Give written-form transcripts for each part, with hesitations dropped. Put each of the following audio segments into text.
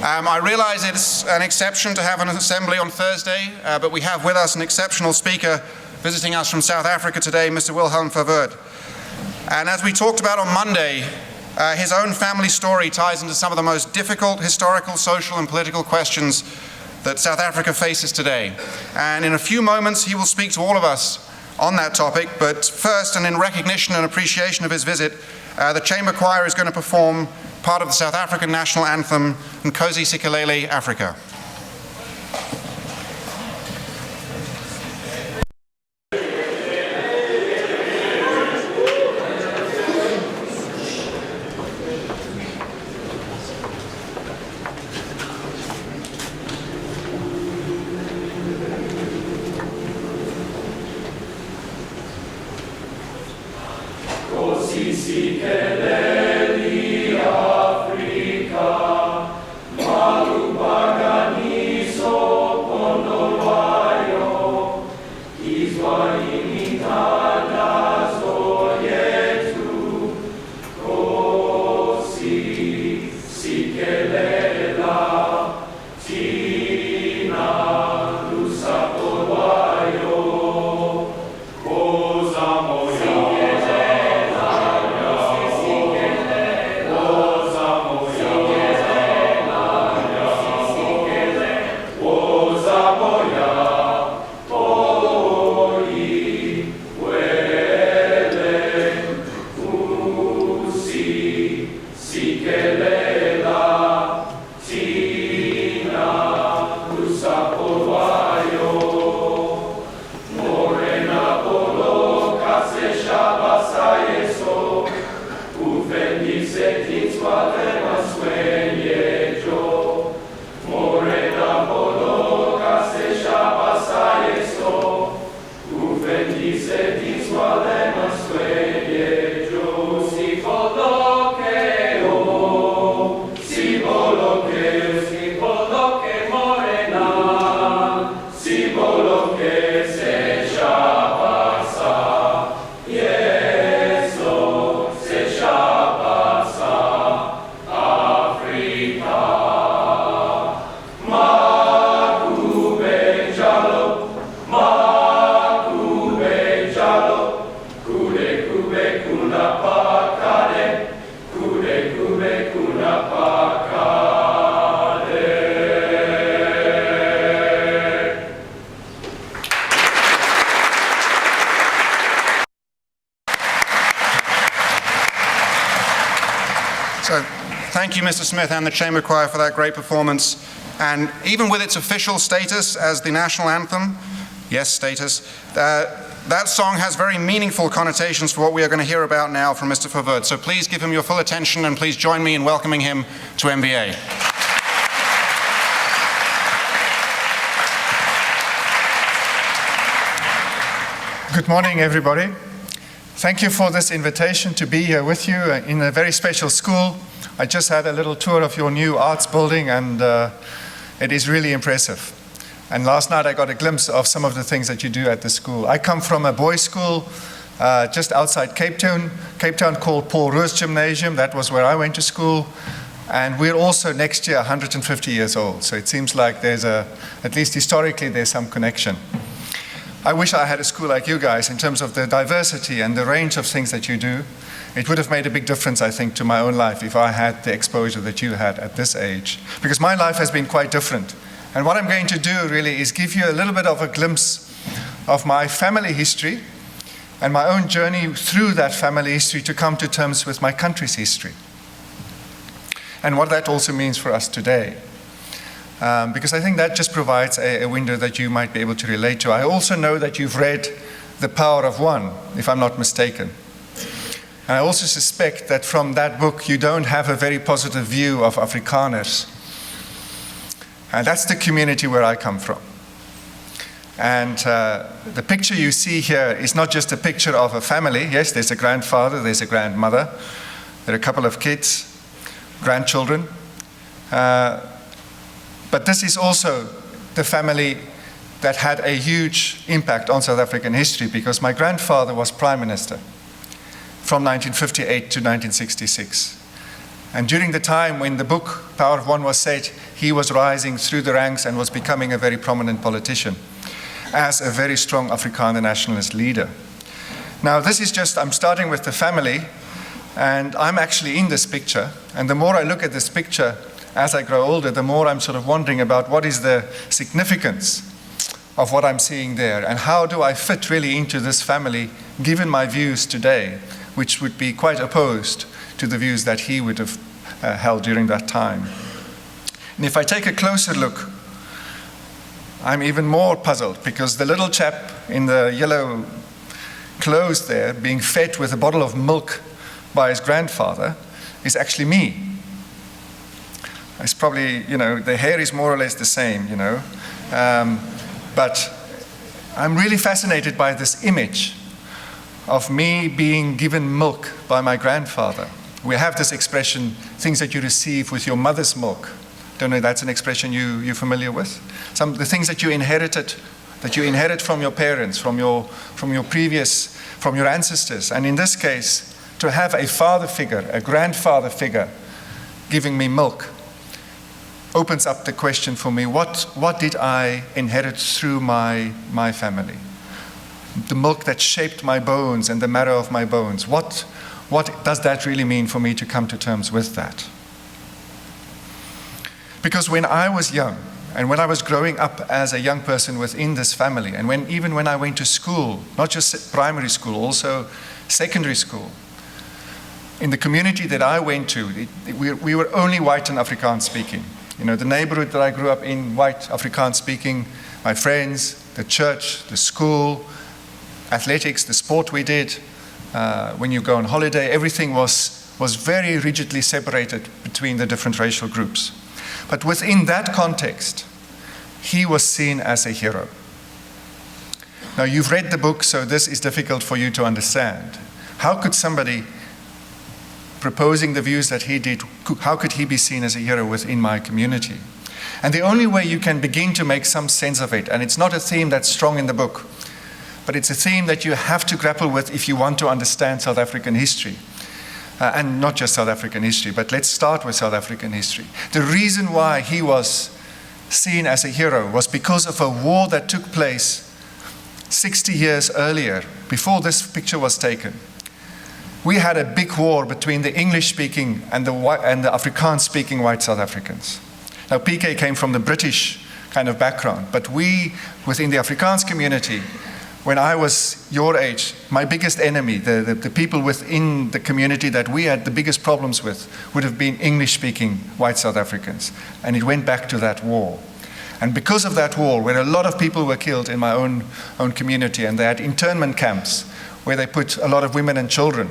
I realize it's an exception to have an assembly on Thursday, but we have with us an exceptional speaker visiting us from South Africa today, Mr. Wilhelm Verwoerd. And as we talked about on Monday, his own family story ties into some of the most difficult historical, social, and political questions that South Africa faces today. And in a few moments, he will speak to all of us on that topic, but first, and in recognition and appreciation of his visit, the Chamber Choir is going to perform part of the South African national anthem, Nkosi Sikelel' Afrika. Thank you, Mr. Smith and the Chamber Choir for that great performance. And even with its official status as the national anthem, yes, status, that song has very meaningful connotations for what we are going to hear about now from Mr. Verwoerd. So please give him your full attention and please join me in welcoming him to MBA. Good morning, everybody. Thank you for this invitation to be here with you in a very special school. I just had a little tour of your new arts building, and it is really impressive. And last night I got a glimpse of some of the things that you do at the school. I come from a boys' school just outside Cape Town called Paul Roos Gymnasium. That was where I went to school. And we're also next year 150 years old. So it seems like at least historically, there's some connection. I wish I had a school like you guys in terms of the diversity and the range of things that you do. It would have made a big difference, I think, to my own life if I had the exposure that you had at this age. Because my life has been quite different. And what I'm going to do really is give you a little bit of a glimpse of my family history and my own journey through that family history to come to terms with my country's history. And what that also means for us today. Because I think that just provides a window that you might be able to relate to. I also know that you've read The Power of One, if I'm not mistaken. And I also suspect that from that book, you don't have a very positive view of Afrikaners. And that's the community where I come from. And the picture you see here is not just a picture of a family. Yes, there's a grandfather, there's a grandmother, there are a couple of kids, grandchildren. But this is also the family that had a huge impact on South African history, because my grandfather was Prime Minister from 1958 to 1966. And during the time when the book Power of One was set, he was rising through the ranks and was becoming a very prominent politician as a very strong Afrikaner nationalist leader. Now this is just, I'm starting with the family, and I'm actually in this picture. And the more I look at this picture as I grow older, the more I'm sort of wondering about what is the significance of what I'm seeing there, and how do I fit really into this family given my views today, which would be quite opposed to the views that he would have held during that time. And if I take a closer look, I'm even more puzzled, because the little chap in the yellow clothes there being fed with a bottle of milk by his grandfather is actually me. It's probably, the hair is more or less the same, but I'm really fascinated by this image of me being given milk by my grandfather. We have this expression, things that you receive with your mother's milk. Don't know if that's an expression you're familiar with? The things that you inherit from your parents, from your ancestors. And in this case, to have a father figure, a grandfather figure, giving me milk, opens up the question for me, what did I inherit through my family? The milk that shaped my bones and the marrow of my bones. What does that really mean for me to come to terms with that? Because when I was young, and when I was growing up as a young person within this family, and even when I went to school, not just primary school, also secondary school, in the community that I went to, we were only white and Afrikaans speaking. The neighborhood that I grew up in, white, Afrikaans speaking, my friends, the church, the school, athletics, the sport we did, when you go on holiday, everything was very rigidly separated between the different racial groups. But within that context, he was seen as a hero. Now, you've read the book, so this is difficult for you to understand. How could somebody proposing the views that he did, how could he be seen as a hero within my community? And the only way you can begin to make some sense of it, and it's not a theme that's strong in the book, but it's a theme that you have to grapple with if you want to understand South African history. And not just South African history, but let's start with South African history. The reason why he was seen as a hero was because of a war that took place 60 years earlier, before this picture was taken. We had a big war between the English-speaking and the Afrikaans-speaking white South Africans. Now, PK came from the British kind of background, but we, within the Afrikaans community, when I was your age, my biggest enemy, the people within the community that we had the biggest problems with, would have been English-speaking white South Africans. And it went back to that war. And because of that war, where a lot of people were killed in my own community, and they had internment camps where they put a lot of women and children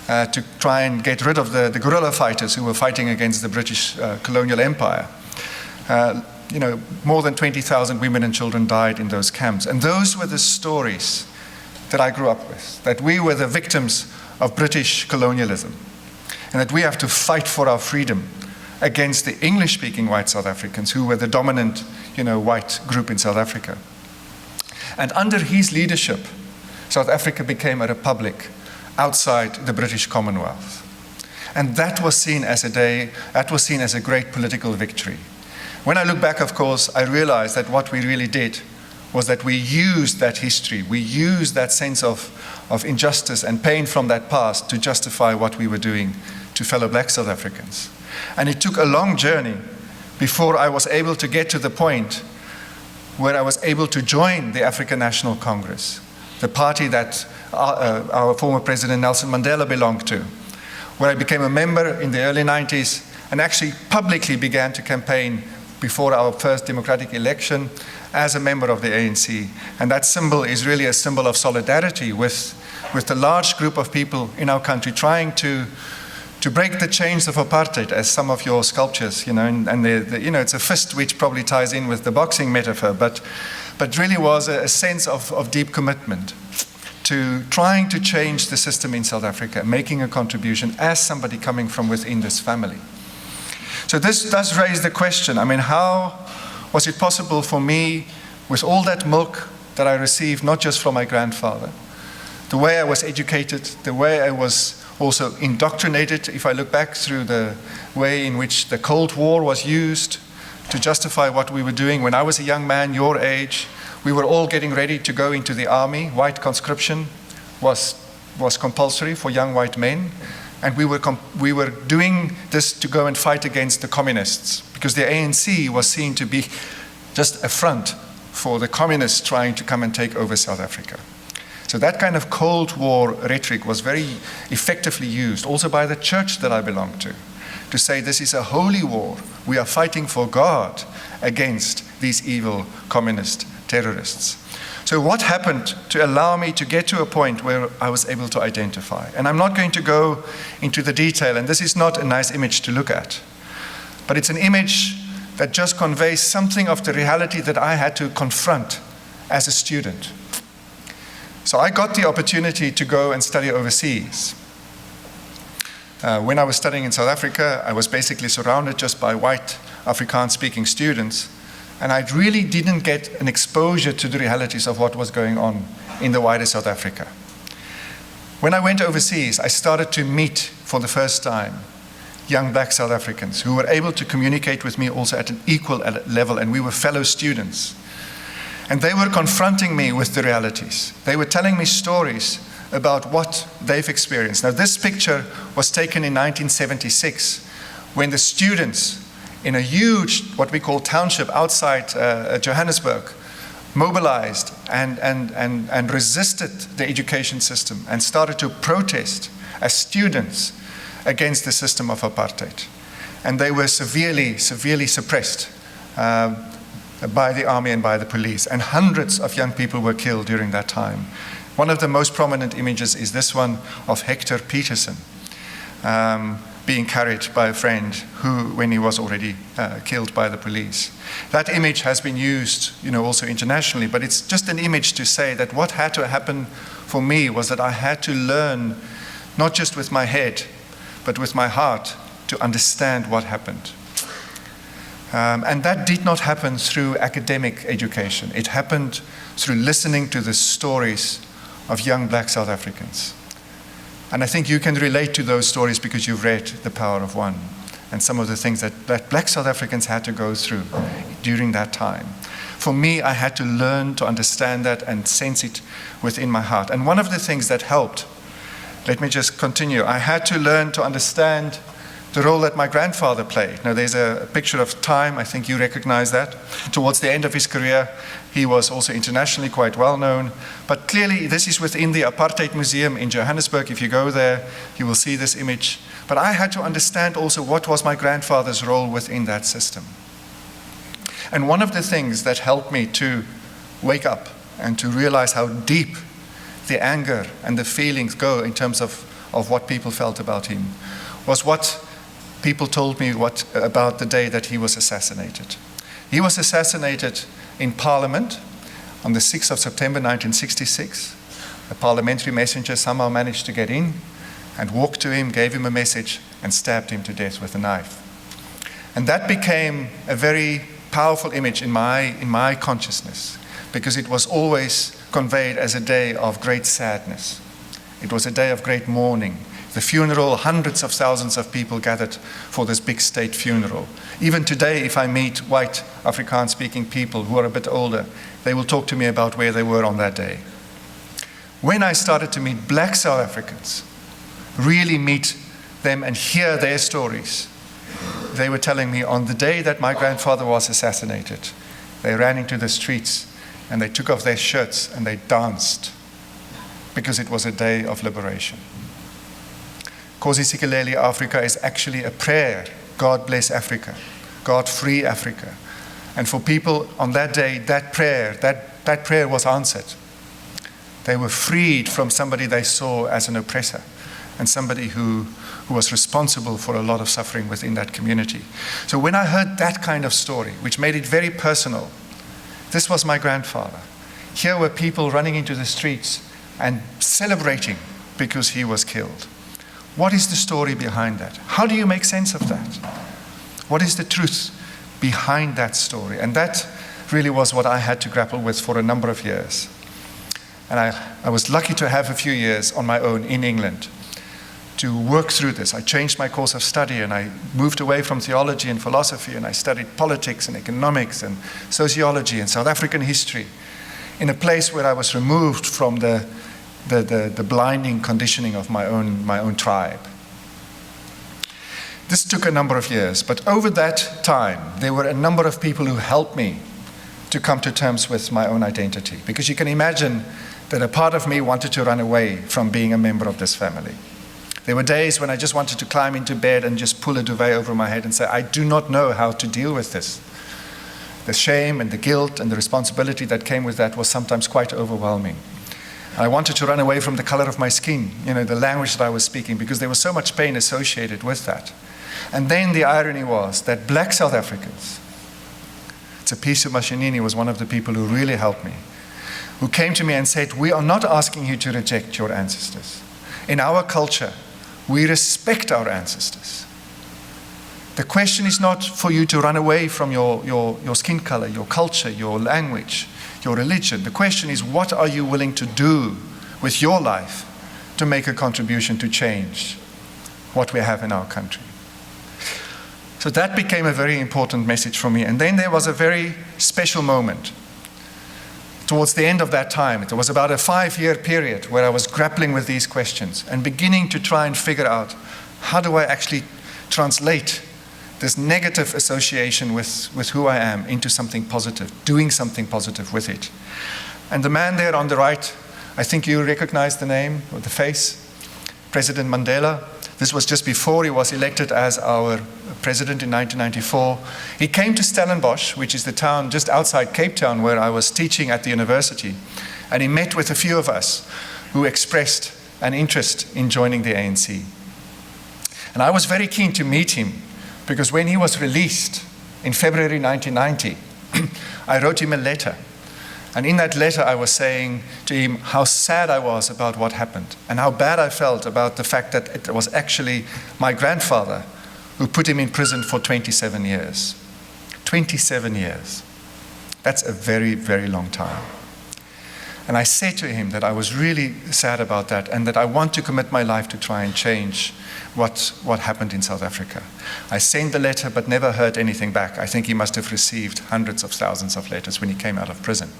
to try and get rid of the guerrilla fighters who were fighting against the British colonial empire. More than 20,000 women and children died in those camps. And those were the stories that I grew up with, that we were the victims of British colonialism, and that we have to fight for our freedom against the English-speaking white South Africans, who were the dominant, white group in South Africa. And under his leadership, South Africa became a republic outside the British Commonwealth. And that was seen as a great political victory. When I look back, of course, I realize that what we really did was that we used that history, we used that sense of injustice and pain from that past to justify what we were doing to fellow black South Africans. And it took a long journey before I was able to get to the point where I was able to join the African National Congress, the party that our former President Nelson Mandela belonged to, where I became a member in the early 90s and actually publicly began to campaign before our first democratic election as a member of the ANC. And that symbol is really a symbol of solidarity with the large group of people in our country trying to break the chains of apartheid, as some of your sculptures, it's a fist, which probably ties in with the boxing metaphor, but really was a sense of deep commitment to trying to change the system in South Africa, making a contribution as somebody coming from within this family. So this does raise the question, how was it possible for me, with all that milk that I received, not just from my grandfather, the way I was educated, the way I was also indoctrinated. If I look back through the way in which the Cold War was used to justify what we were doing, when I was a young man your age, we were all getting ready to go into the army. White conscription was compulsory for young white men. And we were doing this to go and fight against the communists, because the ANC was seen to be just a front for the communists trying to come and take over South Africa. So that kind of Cold War rhetoric was very effectively used, also by the church that I belong to say this is a holy war. We are fighting for God against these evil communist terrorists. So what happened to allow me to get to a point where I was able to identify? And I'm not going to go into the detail, and this is not a nice image to look at, but it's an image that just conveys something of the reality that I had to confront as a student. So I got the opportunity to go and study overseas. When I was studying in South Africa, I was basically surrounded just by white Afrikaans-speaking students, and I really didn't get an exposure to the realities of what was going on in the wider South Africa. When I went overseas, I started to meet for the first time young black South Africans who were able to communicate with me also at an equal level, and we were fellow students. And they were confronting me with the realities. They were telling me stories about what they've experienced. Now, this picture was taken in 1976 when the students in a huge, what we call township outside Johannesburg, mobilized and resisted the education system and started to protest as students against the system of apartheid. And they were severely suppressed by the army and by the police. And hundreds of young people were killed during that time. One of the most prominent images is this one of Hector Peterson being carried by a friend who, when he was already killed by the police. That image has been used, also internationally, but it's just an image to say that what had to happen for me was that I had to learn, not just with my head, but with my heart, to understand what happened. And that did not happen through academic education. It happened through listening to the stories of young black South Africans. And I think you can relate to those stories because you've read The Power of One and some of the things that black South Africans had to go through during that time. For me, I had to learn to understand that and sense it within my heart. And one of the things that helped, let me just continue, I had to learn to understand the role that my grandfather played. Now, there's a picture of Time, I think you recognize that. Towards the end of his career, he was also internationally quite well known. But clearly, this is within the Apartheid Museum in Johannesburg. If you go there, you will see this image. But I had to understand also what was my grandfather's role within that system. And one of the things that helped me to wake up and to realize how deep the anger and the feelings go in terms of what people felt about him was what people told me about the day that he was assassinated. He was assassinated in Parliament on the 6th of September 1966. A parliamentary messenger somehow managed to get in and walked to him, gave him a message, and stabbed him to death with a knife. And that became a very powerful image in my consciousness, because it was always conveyed as a day of great sadness. It was a day of great mourning. The funeral, hundreds of thousands of people gathered for this big state funeral. Even today, if I meet white Afrikaans-speaking people who are a bit older, they will talk to me about where they were on that day. When I started to meet black South Africans, really meet them and hear their stories, they were telling me on the day that my grandfather was assassinated, they ran into the streets and they took off their shirts and they danced because it was a day of liberation. Kosi Sikeleli Africa is actually a prayer. God bless Africa. God free Africa. And for people on that day, that prayer was answered. They were freed from somebody they saw as an oppressor and somebody who was responsible for a lot of suffering within that community. So when I heard that kind of story, which made it very personal, this was my grandfather. Here were people running into the streets and celebrating because he was killed. What is the story behind that? How do you make sense of that? What is the truth behind that story? And that really was what I had to grapple with for a number of years. And I was lucky to have a few years on my own in England. work through this. I changed my course of study and I moved away from theology and philosophy and I studied politics and economics and sociology and South African history in a place where I was removed from the blinding conditioning of my own tribe. This took a number of years, but over that time, there were a number of people who helped me to come to terms with my own identity. Because you can imagine that a part of me wanted to run away from being a member of this family. There were days when I just wanted to climb into bed and just pull a duvet over my head and say, I do not know how to deal with this. The shame and the guilt and the responsibility that came with that was sometimes quite overwhelming. I wanted to run away from the color of my skin, the language that I was speaking, because there was so much pain associated with that. And then the irony was that black South Africans, Tsepiso Mashinini was one of the people who really helped me, who came to me and said, we are not asking you to reject your ancestors. In our culture, we respect our ancestors. The question is not for you to run away from your skin color, your culture, your language, your religion. The question is, what are you willing to do with your life to make a contribution to change what we have in our country? So that became a very important message for me. And then there was a very special moment. Towards the end of that time, it was about a 5-year period where I was grappling with these questions and beginning to try and figure out, how do I actually translate this negative association with who I am into something positive, doing something positive with it. And the man there on the right, I think you recognize the name or the face, President Mandela. This was just before he was elected as our president in 1994. He came to Stellenbosch, which is the town just outside Cape Town where I was teaching at the university, and he met with a few of us who expressed an interest in joining the ANC. And I was very keen to meet him because when he was released in February 1990, I wrote him a letter. And in that letter, I was saying to him how sad I was about what happened and how bad I felt about the fact that it was actually my grandfather who put him in prison for 27 years. 27 years. That's a very, very long time. And I said to him that I was really sad about that and that I want to commit my life to try and change what happened in South Africa. I sent the letter but never heard anything back. I think he must have received hundreds of thousands of letters when he came out of prison.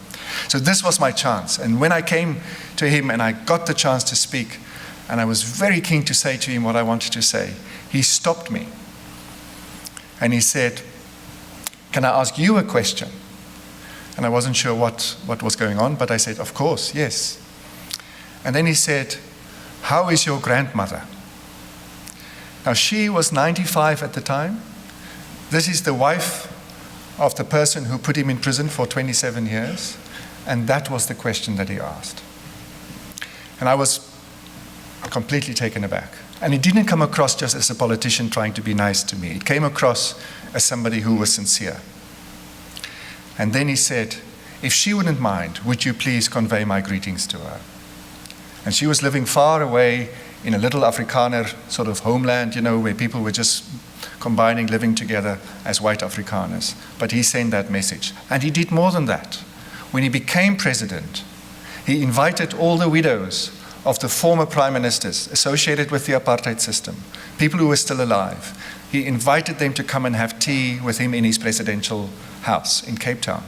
So this was my chance. And when I came to him and I got the chance to speak, and I was very keen to say to him what I wanted to say, he stopped me. And he said, "Can I ask you a question?" And I wasn't sure what was going on, but I said, "Of course, yes." And then he said, "How is your grandmother?" Now, she was 95 at the time. This is the wife of the person who put him in prison for 27 years. And that was the question that he asked. And I was completely taken aback. And it didn't come across just as a politician trying to be nice to me. It came across as somebody who was sincere. And then he said, "If she wouldn't mind, would you please convey my greetings to her?" And she was living far away in a little Afrikaner sort of homeland, where people were just combining, living together as white Afrikaners. But he sent that message. And he did more than that. When he became president, he invited all the widows of the former prime ministers associated with the apartheid system, people who were still alive. He invited them to come and have tea with him in his presidential house in Cape Town.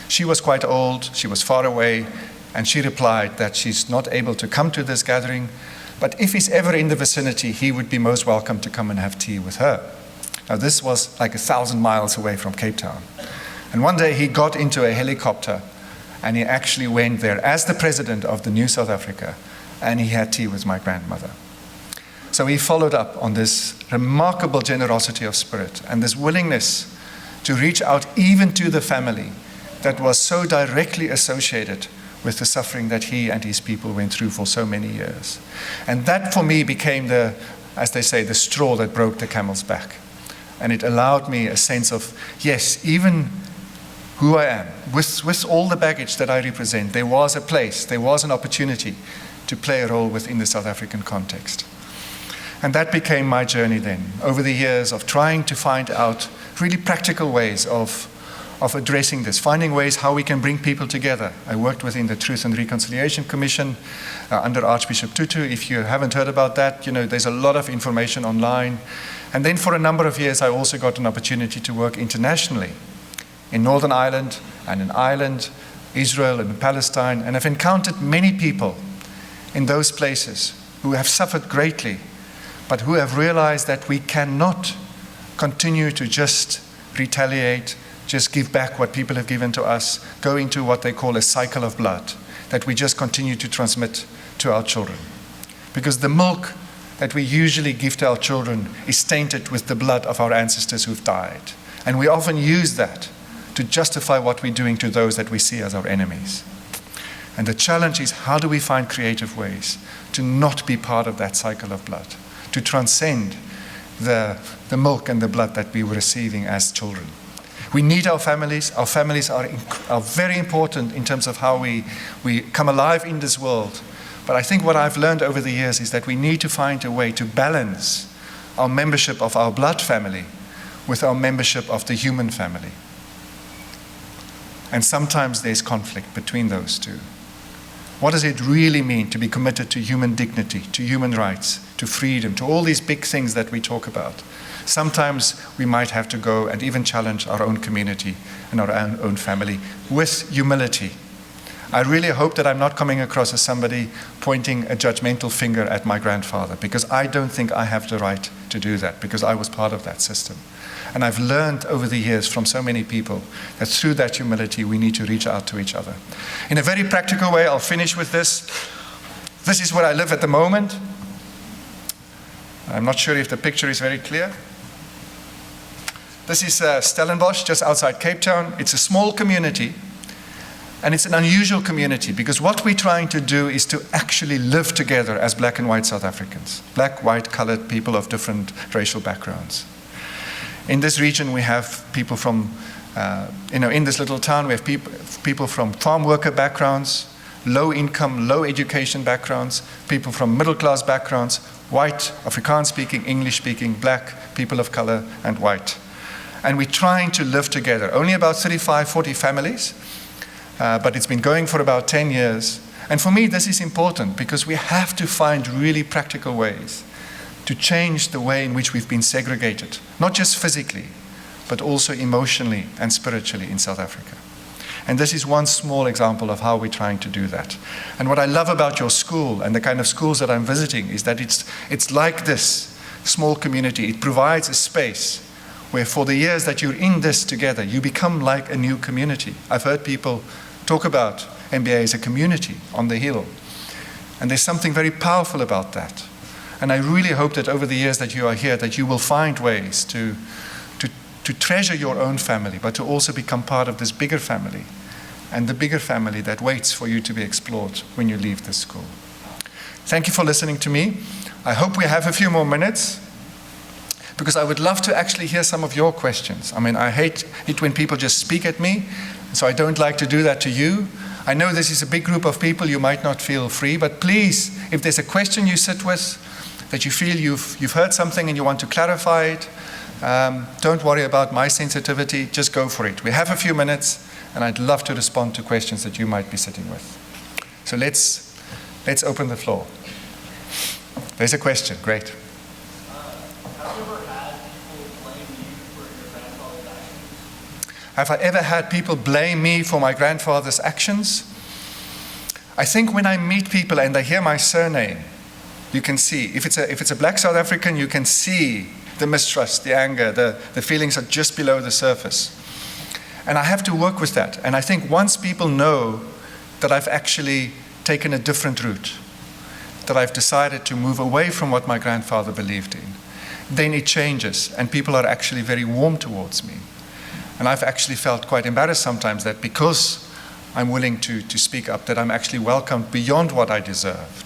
She was quite old, she was far away, and she replied that she's not able to come to this gathering, but if he's ever in the vicinity, he would be most welcome to come and have tea with her. Now, this was like 1,000 miles away from Cape Town. And one day he got into a helicopter and he actually went there as the president of the new South Africa, and he had tea with my grandmother. So he followed up on this remarkable generosity of spirit and this willingness to reach out even to the family that was so directly associated with the suffering that he and his people went through for so many years. And that for me became as they say, the straw that broke the camel's back. And it allowed me a sense of, yes, even who I am, with all the baggage that I represent, there was a place, there was an opportunity to play a role within the South African context. And that became my journey then, over the years of trying to find out really practical ways of of addressing this, finding ways how we can bring people together. I worked within the Truth and Reconciliation Commission under Archbishop Tutu. If you haven't heard about that, there's a lot of information online. And then for a number of years, I also got an opportunity to work internationally in Northern Ireland and in Ireland, Israel and Palestine, and I've encountered many people in those places who have suffered greatly, but who have realized that we cannot continue to just retaliate, just give back what people have given to us, go into what they call a cycle of blood, that we just continue to transmit to our children. Because the milk that we usually give to our children is tainted with the blood of our ancestors who've died. And we often use that to justify what we're doing to those that we see as our enemies. And the challenge is, how do we find creative ways to not be part of that cycle of blood, to transcend the milk and the blood that we were receiving as children? We need our families. Our families are very important in terms of how we come alive in this world. But I think what I've learned over the years is that we need to find a way to balance our membership of our blood family with our membership of the human family. And sometimes there's conflict between those two. What does it really mean to be committed to human dignity, to human rights, to freedom, to all these big things that we talk about? Sometimes we might have to go and even challenge our own community and our own family with humility. I really hope that I'm not coming across as somebody pointing a judgmental finger at my grandfather, because I don't think I have the right to do that, because I was part of that system. And I've learned over the years from so many people that through that humility we need to reach out to each other. In a very practical way, I'll finish with this. This is where I live at the moment. I'm not sure if the picture is very clear. This is Stellenbosch, just outside Cape Town. It's a small community, and it's an unusual community, because what we're trying to do is to actually live together as black and white South Africans, black, white, colored people of different racial backgrounds. In this region, we have people from, in this little town, we have people from farm worker backgrounds, low income, low education backgrounds, people from middle class backgrounds, white, Afrikaans speaking, English speaking, black, people of color, and white. And we're trying to live together. Only about 35, 40 families, but it's been going for about 10 years. And for me, this is important, because we have to find really practical ways to change the way in which we've been segregated, not just physically, but also emotionally and spiritually in South Africa. And this is one small example of how we're trying to do that. And what I love about your school and the kind of schools that I'm visiting is that it's like this small community. It provides a space where for the years that you're in this together, you become like a new community. I've heard people talk about MBA as a community on the hill. And there's something very powerful about that. And I really hope that over the years that you are here, that you will find ways to treasure your own family, but to also become part of this bigger family, and the bigger family that waits for you to be explored when you leave this school. Thank you for listening to me. I hope we have a few more minutes, because I would love to actually hear some of your questions. I mean, I hate it when people just speak at me, so I don't like to do that to you. I know this is a big group of people, you might not feel free, but please, if there's a question you sit with, that you feel you've heard something and you want to clarify it, don't worry about my sensitivity, just go for it. We have a few minutes, and I'd love to respond to questions that you might be sitting with. So let's open the floor. There's a question, great. Have I ever had people blame me for my grandfather's actions? I think when I meet people and they hear my surname, you can see, if it's a black South African, you can see the mistrust, the anger, the feelings are just below the surface. And I have to work with that. And I think once people know that I've actually taken a different route, that I've decided to move away from what my grandfather believed in, then it changes, and people are actually very warm towards me. And I've actually felt quite embarrassed sometimes that because I'm willing to speak up, that I'm actually welcomed beyond what I deserve.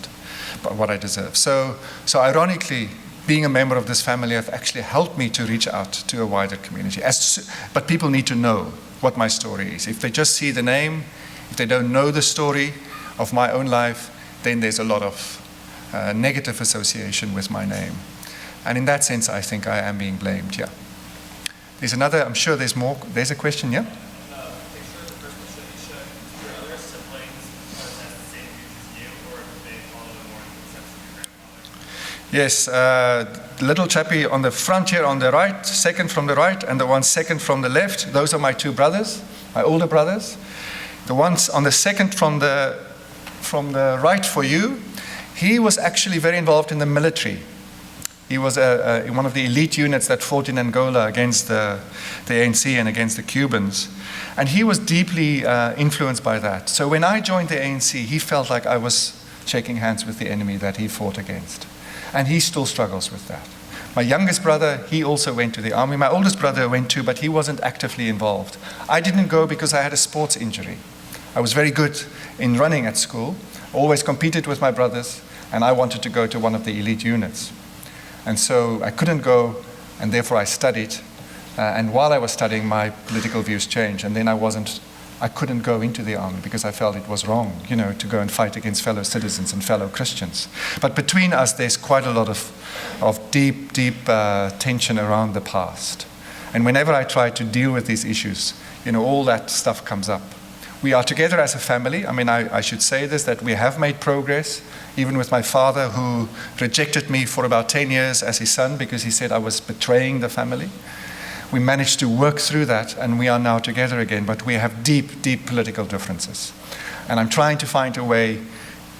So ironically, being a member of this family have actually helped me to reach out to a wider community. But people need to know what my story is. If they just see the name, if they don't know the story of my own life, then there's a lot of negative association with my name. And in that sense, I think I am being blamed, yeah. There's another, I'm sure there's more. There's a question, yeah? No, Yes, the little chappie on the front here on the right, second from the right, and the one second from the left, those are my two brothers, my older brothers. The ones on the second from the right for you, he was actually very involved in the military. He was in one of the elite units that fought in Angola against the ANC and against the Cubans. And he was deeply influenced by that. So when I joined the ANC, he felt like I was shaking hands with the enemy that he fought against. And he still struggles with that. My youngest brother, he also went to the army. My oldest brother went too, but he wasn't actively involved. I didn't go because I had a sports injury. I was very good in running at school, always competed with my brothers, and I wanted to go to one of the elite units. And so I couldn't go, and therefore I studied. And while I was studying, my political views changed, and then I couldn't go into the army because I felt it was wrong, to go and fight against fellow citizens and fellow Christians. But between us, there's quite a lot of deep tension around the past. And whenever I try to deal with these issues, all that stuff comes up. We are together as a family. I mean, I should say this, that we have made progress, even with my father, who rejected me for about 10 years as his son because he said I was betraying the family. We managed to work through that, and we are now together again, but we have deep political differences. And I'm trying to find a way,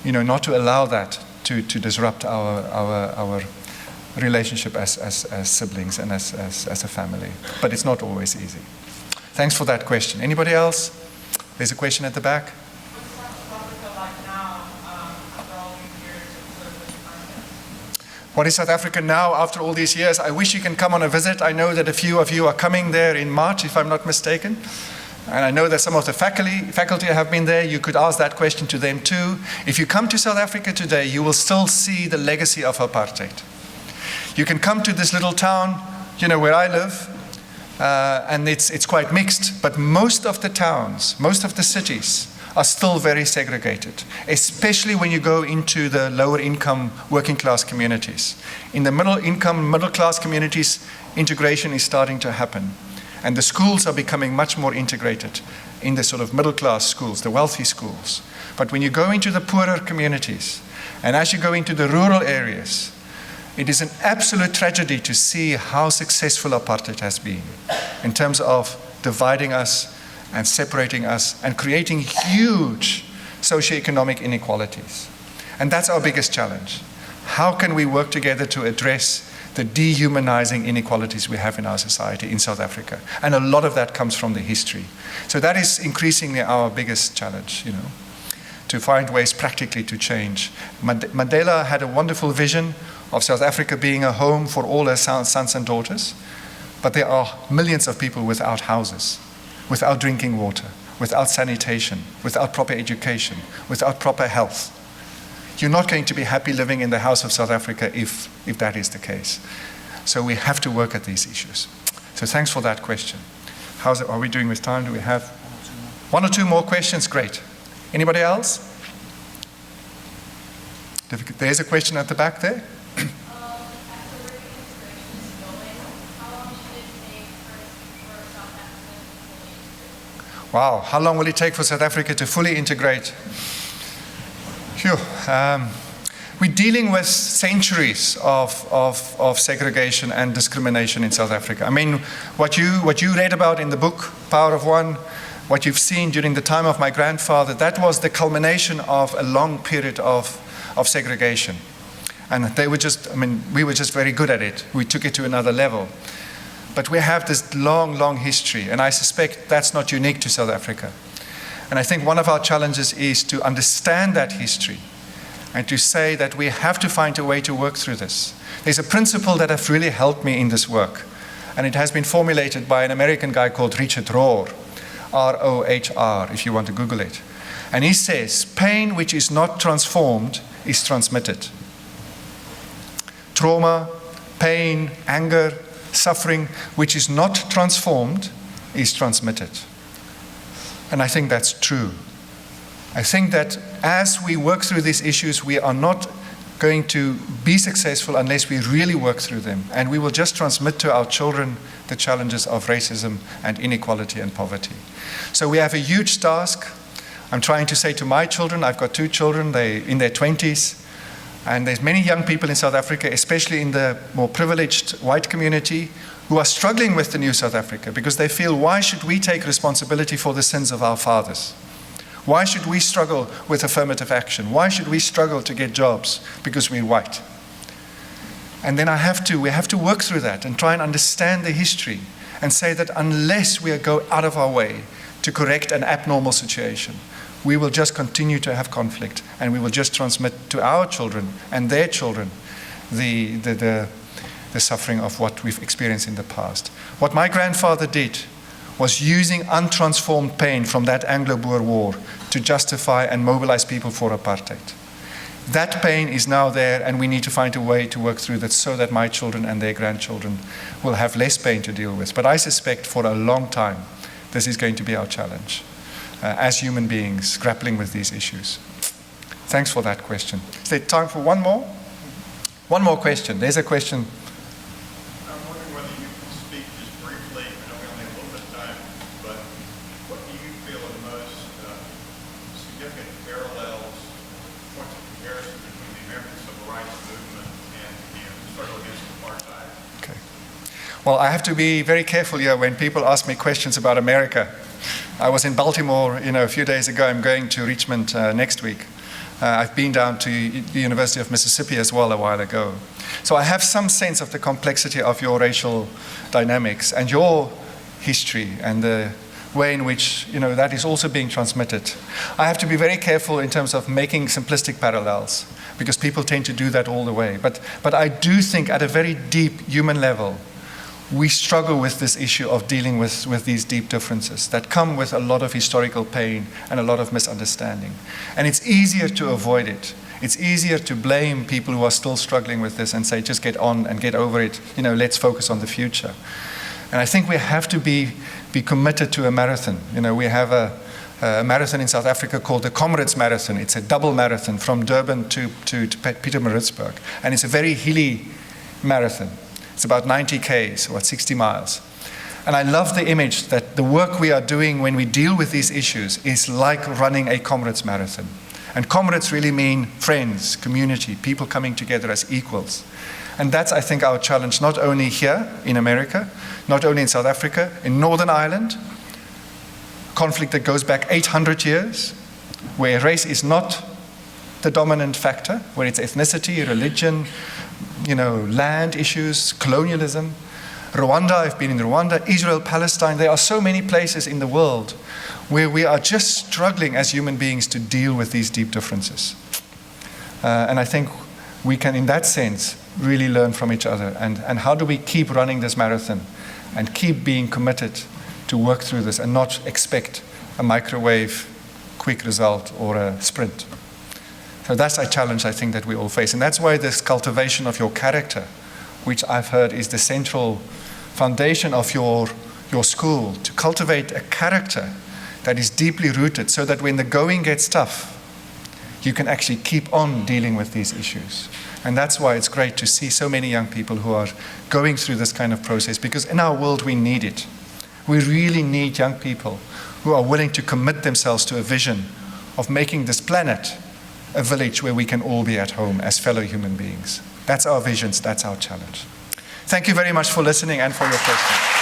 not to allow that to disrupt our relationship as siblings and as a family. But it's not always easy. Thanks for that question. Anybody else? There's a question at the back. What's South Africa like now after all these years of political context? What is South Africa now after all these years? I wish you can come on a visit. I know that a few of you are coming there in March, if I'm not mistaken. And I know that some of the faculty have been there. You could ask that question to them too. If you come to South Africa today, you will still see the legacy of apartheid. You can come to this little town, where I live, and it's quite mixed, but most of the towns, most of the cities are still very segregated, especially when you go into the lower income working class communities. In the middle income, middle class communities, integration is starting to happen. And the schools are becoming much more integrated in the sort of middle class schools, the wealthy schools. But when you go into the poorer communities, and as you go into the rural areas, it is an absolute tragedy to see how successful apartheid has been in terms of dividing us and separating us and creating huge socioeconomic inequalities. And that's our biggest challenge. How can we work together to address the dehumanizing inequalities we have in our society in South Africa? And a lot of that comes from the history. So that is increasingly our biggest challenge, to find ways practically to change. Mandela had a wonderful vision of South Africa being a home for all her sons and daughters, but there are millions of people without houses, without drinking water, without sanitation, without proper education, without proper health. You're not going to be happy living in the house of South Africa if that is the case. So we have to work at these issues. So thanks for that question. Are we doing with time? Do we have one or two more questions? Great. Anybody else? There's a question at the back there. Wow, how long will it take for South Africa to fully integrate? Phew. We're dealing with centuries of segregation and discrimination in South Africa. I mean, what you read about in the book, Power of One, what you've seen during the time of my grandfather, that was the culmination of a long period of segregation. And we were just very good at it. We took it to another level. But we have this long history, and I suspect that's not unique to South Africa. And I think one of our challenges is to understand that history and to say that we have to find a way to work through this. There's a principle that has really helped me in this work, and it has been formulated by an American guy called Richard Rohr, R-O-H-R, if you want to Google it. And he says, pain which is not transformed is transmitted. Trauma, pain, anger, suffering which is not transformed is transmitted. And I think that's true. I think that as we work through these issues, we are not going to be successful unless we really work through them. And we will just transmit to our children the challenges of racism and inequality and poverty. So we have a huge task. I'm trying to say to my children, I've got two children, they're in their 20s, And there's many young people in South Africa, especially in the more privileged white community, who are struggling with the new South Africa because they feel, why should we take responsibility for the sins of our fathers? Why should we struggle with affirmative action? Why should we struggle to get jobs because we're white? And then we have to work through that and try and understand the history and say that unless we go out of our way to correct an abnormal situation, we will just continue to have conflict, and we will just transmit to our children and their children the suffering of what we've experienced in the past. What my grandfather did was using untransformed pain from that Anglo-Boer War to justify and mobilize people for apartheid. That pain is now there, and we need to find a way to work through that so that my children and their grandchildren will have less pain to deal with. But I suspect for a long time, this is going to be our challenge as human beings grappling with these issues. Thanks for that question. Is there time for one more? One more question. There's a question. I'm wondering whether you can speak just briefly, I know we only have a little bit of time, but what do you feel are the most significant parallels, points of comparison between the American Civil Rights Movement and the struggle against apartheid? Okay. Well, I have to be very careful here when people ask me questions about America. I was in Baltimore, a few days ago. I'm going to Richmond next week. I've been down to the University of Mississippi as well a while ago. So I have some sense of the complexity of your racial dynamics and your history and the way in which that is also being transmitted. I have to be very careful in terms of making simplistic parallels, because people tend to do that all the way. But I do think at a very deep human level, we struggle with this issue of dealing with these deep differences that come with a lot of historical pain and a lot of misunderstanding. And it's easier to avoid it. It's easier to blame people who are still struggling with this and say, just get on and get over it. Let's focus on the future. And I think we have to be committed to a marathon. We have a marathon in South Africa called the Comrades Marathon. It's a double marathon from Durban to Pietermaritzburg. And it's a very hilly marathon. It's about 90 Ks, or 60 miles. And I love the image that the work we are doing when we deal with these issues is like running a comrades marathon. And comrades really mean friends, community, people coming together as equals. And that's, I think, our challenge, not only here in America, not only in South Africa, in Northern Ireland, conflict that goes back 800 years, where race is not the dominant factor, where it's ethnicity, religion, land issues, colonialism. Rwanda, I've been in Rwanda, Israel, Palestine. There are so many places in the world where we are just struggling as human beings to deal with these deep differences. And I think we can, in that sense, really learn from each other. And how do we keep running this marathon and keep being committed to work through this and not expect a microwave quick result or a sprint. So that's a challenge I think that we all face. And that's why this cultivation of your character, which I've heard is the central foundation of your school, to cultivate a character that is deeply rooted so that when the going gets tough, you can actually keep on dealing with these issues. And that's why it's great to see so many young people who are going through this kind of process, because in our world we need it. We really need young people who are willing to commit themselves to a vision of making this planet a village where we can all be at home as fellow human beings. That's our visions, that's our challenge. Thank you very much for listening and for your questions.